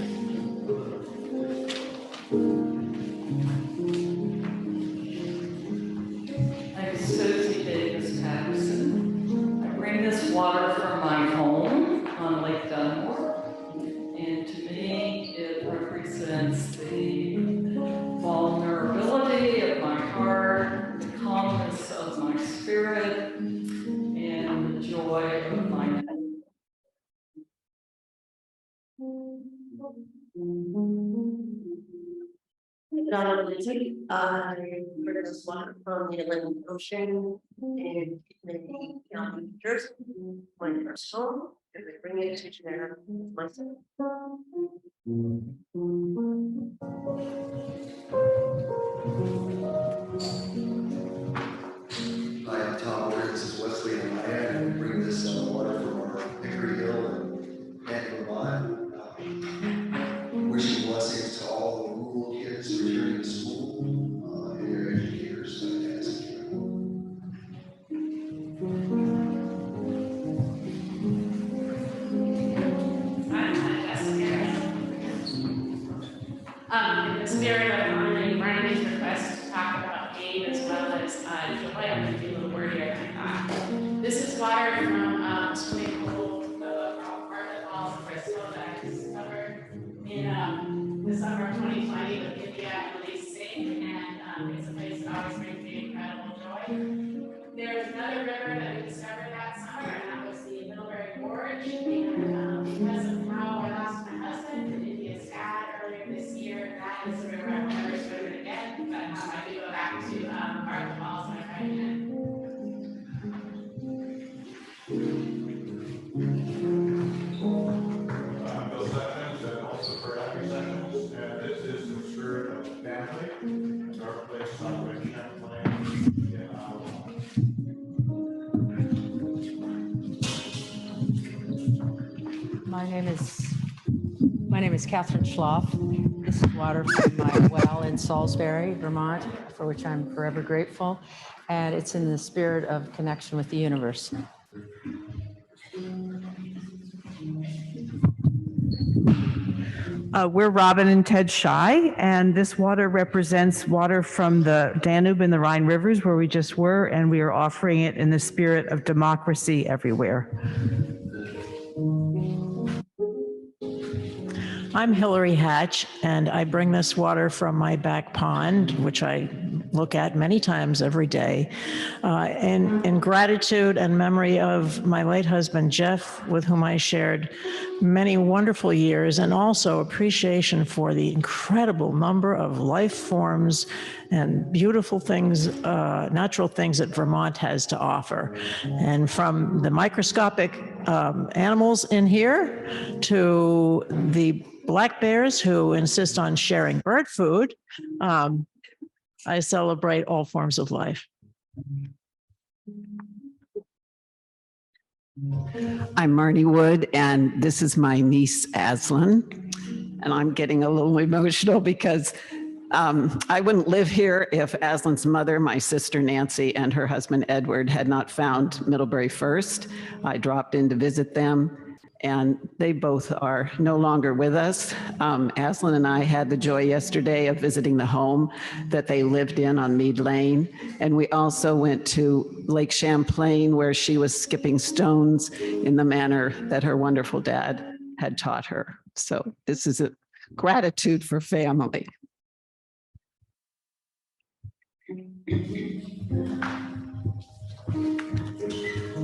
I'm Susie Davis Patterson. I bring this water from my home on Lake Dunmore. And to me, it represents the vulnerability of my heart, the calmness of my spirit, and the joy of my life. Donna Lindsay, I bring this water from the Atlantic Ocean in County, New Jersey, my first home, and I bring it to share with myself. Hi, I'm Tom Warren, this is Wesley and Maya, and we bring this water from our Hickory Hill and Vermont. Wishing blessings to all the rural kids returning to school and their educators. In the spirit of honoring Brian's request to talk about pain as well as joy, I'm going to be a little wordier than I thought. This is water from swimming pool, the Martha Falls in Bristol that I discovered in the summer of 2020 with India and Elise Singh, and it's a place that always brings me incredible joy. There's another river that we discovered that summer, and that was the Middlebury Gorge. And because of how I lost my husband and India's dad earlier this year, that is the river I've never swim in again. But I do go back to Martha Falls when I can. I'm Bill Sessions, and also for Happy Sessions, and this is the spirit of family. It's our place on Lake Champlain in Iowa. My name is Catherine Schloff. This is water from my well in Salisbury, Vermont, for which I'm forever grateful. And it's in the spirit of connection with the universe. We're Robin and Ted Shy, and this water represents water from the Danube and the Rhine rivers where we just were, and we are offering it in the spirit of democracy everywhere. I'm Hillary Hatch, and I bring this water from my back pond, which I look at many times every day, in gratitude and memory of my late husband, Jeff, with whom I shared many wonderful years, and also appreciation for the incredible number of life forms and beautiful things, natural things that Vermont has to offer. And from the microscopic animals in here to the black bears who insist on sharing bird food, I celebrate all forms of life. I'm Marnie Wood, and this is my niece, Aslan. And I'm getting a little emotional because I wouldn't live here if Aslan's mother, my sister Nancy, and her husband Edward had not found Middlebury first. I dropped in to visit them, and they both are no longer with us. Aslan and I had the joy yesterday of visiting the home that they lived in on Mead Lane. And we also went to Lake Champlain, where she was skipping stones in the manner that her wonderful dad had taught her. So this is a gratitude for family.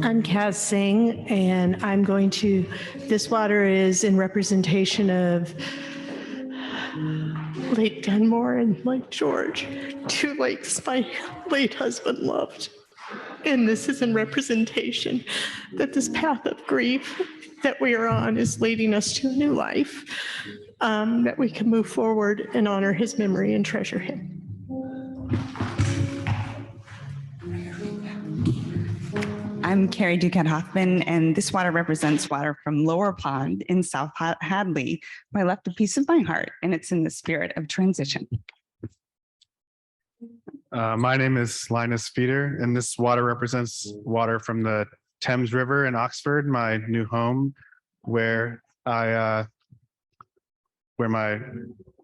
I'm Kaz Singh, and I'm going to, this water is in representation of Lake Dunmore and Lake George, two lakes my late husband loved. And this is in representation that this path of grief that we are on is leading us to a new life, that we can move forward and honor his memory and treasure him. I'm Carrie Duquette Hoffman, and this water represents water from Lower Pond in South Hadley. I left a piece of my heart, and it's in the spirit of transition. My name is Linus Feeder, and this water represents water from the Thames River in Oxford, my new home, where my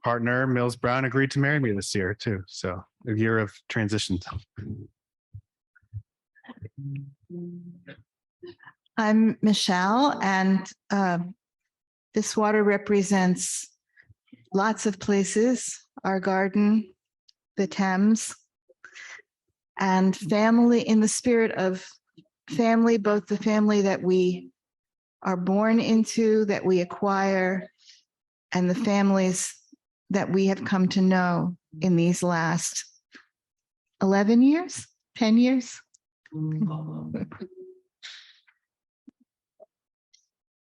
partner, Mills Brown, agreed to marry me this year too. So a year of transition. I'm Michelle, and this water represents lots of places, our garden, the Thames, and family, in the spirit of family, both the family that we are born into, that we acquire, and the families that we have come to know in these last 11 years, 10 years.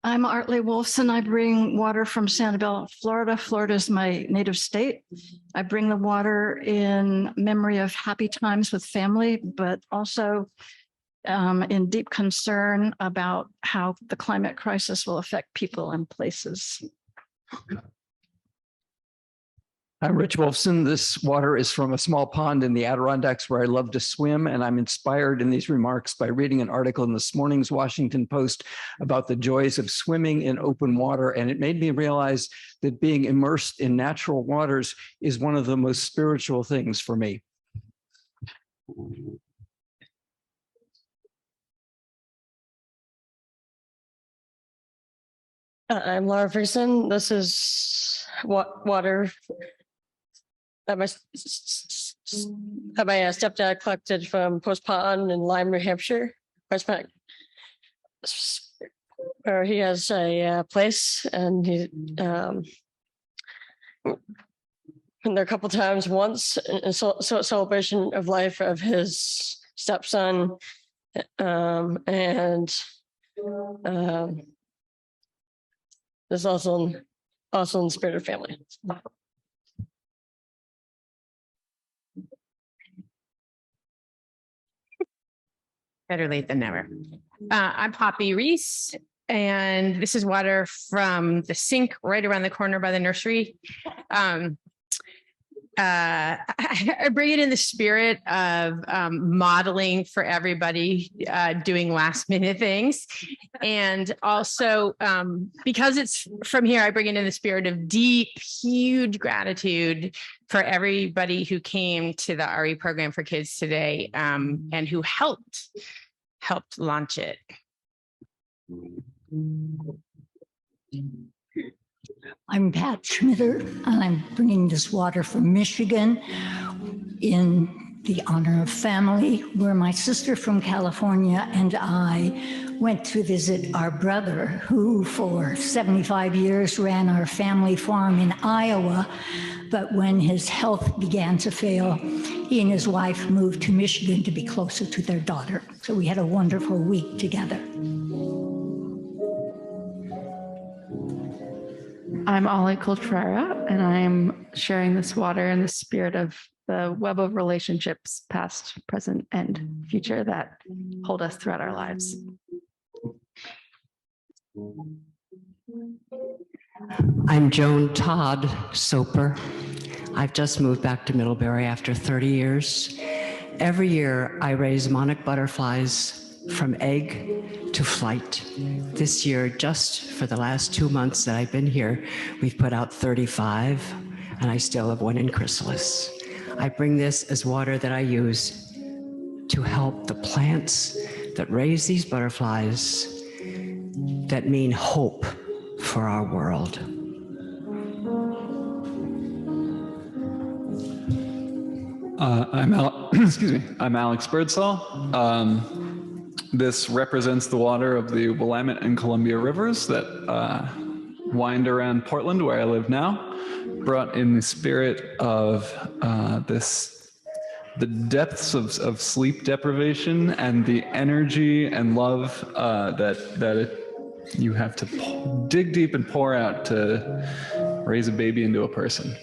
I'm Artley Wolfson. I bring water from Sanibel, Florida. Florida is my native state. I bring the water in memory of happy times with family, but also in deep concern about how the climate crisis will affect people and places. I'm Rich Wolfson. This water is from a small pond in the Adirondacks where I love to swim, and I'm inspired in these remarks by reading an article in this morning's Washington Post about the joys of swimming in open water, and it made me realize that being immersed in natural waters is one of the most spiritual things for me. I'm Laura Ferguson. This is water that my stepdad collected from Post Pond in Lyme, New Hampshire. Where he has a place, and he been there a couple times. Once in celebration of life of his stepson, and there's also in the spirit of family. Better late than never. I'm Poppy Reese, and this is water from the sink right around the corner by the nursery. I bring it in the spirit of modeling for everybody, doing last minute things. And also because it's from here, I bring it in the spirit of deep, huge gratitude for everybody who came to the RE program for kids today, and who helped launch it. I'm Pat Schmitter, and I'm bringing this water from Michigan in the honor of family, where my sister from California and I went to visit our brother, who for 75 years ran our family farm in Iowa. But when his health began to fail, he and his wife moved to Michigan to be closer to their daughter. So we had a wonderful week together. I'm Ollie Coltrera, and I'm sharing this water in the spirit of the web of relationships, past, present, and future, that hold us throughout our lives. I'm Joan Todd Soper. I've just moved back to Middlebury after 30 years. Every year, I raise monarch butterflies from egg to flight. This year, just for the last 2 months that I've been here, we've put out 35, and I still have one in chrysalis. I bring this as water that I use to help the plants that raise these butterflies that mean hope for our world. I'm Alex Birdsall. This represents the water of the Willamette and Columbia rivers that wind around Portland, where I live now, brought in the spirit of this the depths of sleep deprivation and the energy and love you have to dig deep and pour out to raise a baby into a person.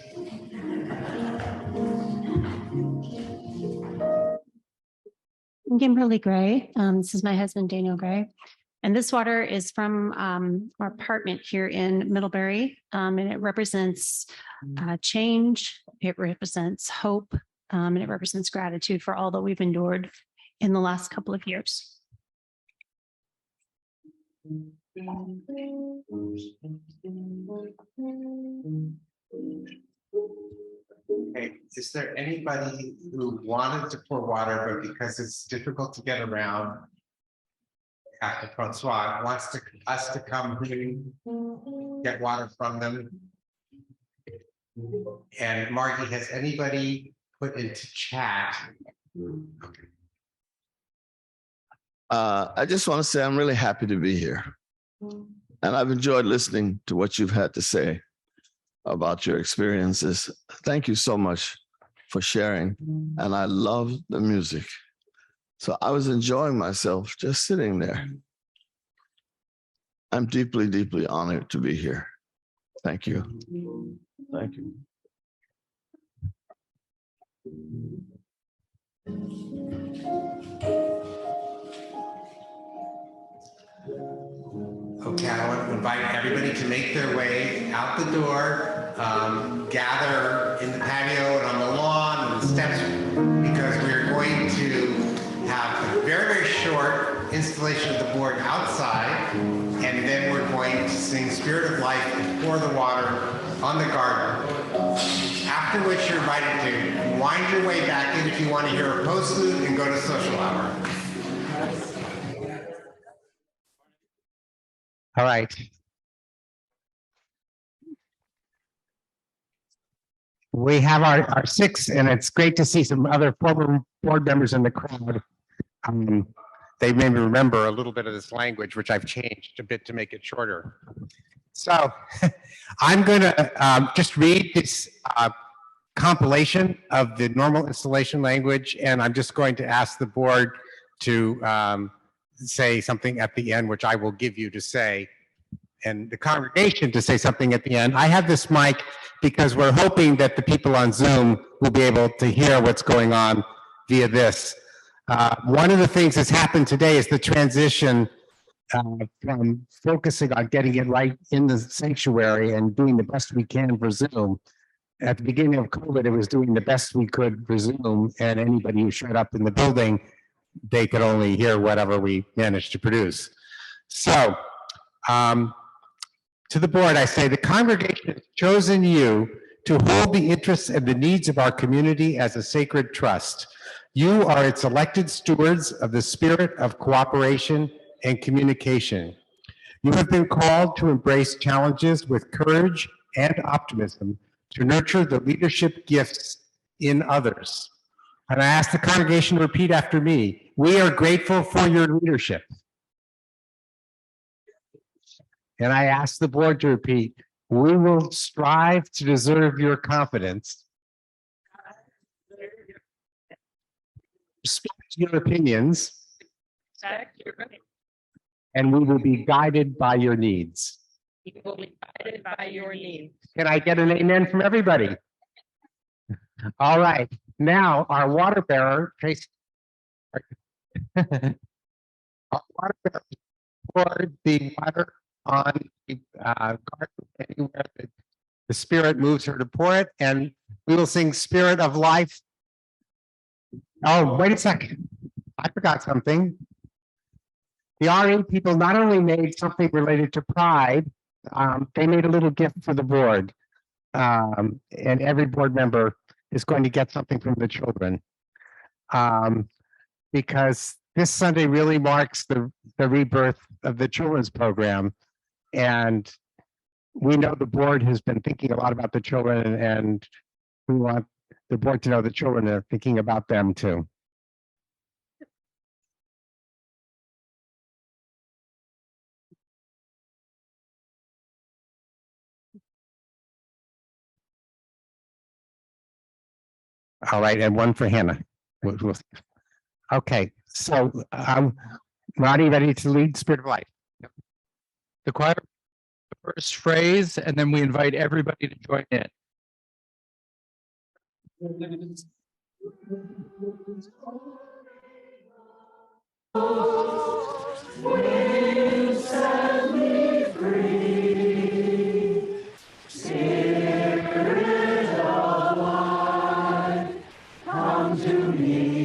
I'm Kimberly Gray. This is my husband, Daniel Gray. And this water is from our apartment here in Middlebury. And it represents change, it represents hope, and it represents gratitude for all that we've endured in the last couple of years. Okay, is there anybody who wanted to pour water, but because it's difficult to get around, Francois wants us to come get water from them? And Margie, has anybody put into chat? I just want to say I'm really happy to be here. And I've enjoyed listening to what you've had to say about your experiences. Thank you so much for sharing. And I love the music. So I was enjoying myself just sitting there. I'm deeply, deeply honored to be here. Thank you. Thank you. Okay, I want to invite everybody to make their way out the door, gather in the patio and on the lawn and the steps, because we're going to have a very, very short installation of the board outside, and then we're going to sing Spirit of Life and pour the water on the garden. After which you're invited to wind your way back in if you want to hear a postlude and go to social hour. All right. We have our six, and it's great to see some other former board members in the crowd. They made me remember a little bit of this language, which I've changed a bit to make it shorter. So I'm going to just read this compilation of the normal installation language, and I'm just going to ask the board to say something at the end, which I will give you to say, and the congregation to say something at the end. I have this mic because we're hoping that the people on Zoom will be able to hear what's going on via this. One of the things that's happened today is the transition from focusing on getting it right in the sanctuary and doing the best we can for Zoom. At the beginning of COVID, it was doing the best we could for Zoom, and anybody who showed up in the building, they could only hear whatever we managed to produce. So, to the board, I say the congregation has chosen you to hold the interests and the needs of our community as a sacred trust. You are its elected stewards of the spirit of cooperation and communication. You have been called to embrace challenges with courage and optimism to nurture the leadership gifts in others. And I ask the congregation to repeat after me. We are grateful for your leadership. And I ask the board to repeat, we will strive to deserve your confidence, respect your opinions, and we will be guided by your needs. You will be guided by your needs. Can I get an amen from everybody? All right. Now, our water bearer, Tracy. Our water bearer poured the water on the garden anywhere that the Spirit moves her to pour it, and we will sing Spirit of Life. Oh, wait a second. I forgot something. The RA people not only made something related to pride, they made a little gift for the board. And every board member is going to get something from the children. Because this Sunday really marks the rebirth of the children's program. And we know the board has been thinking a lot about the children, and we want the board to know the children are thinking about them too. All right, and one for Hannah. Okay, so Marty, ready to lead Spirit of Life? The choir, the first phrase, and then we invite everybody to join in. Set me free, Spirit of life, come to me.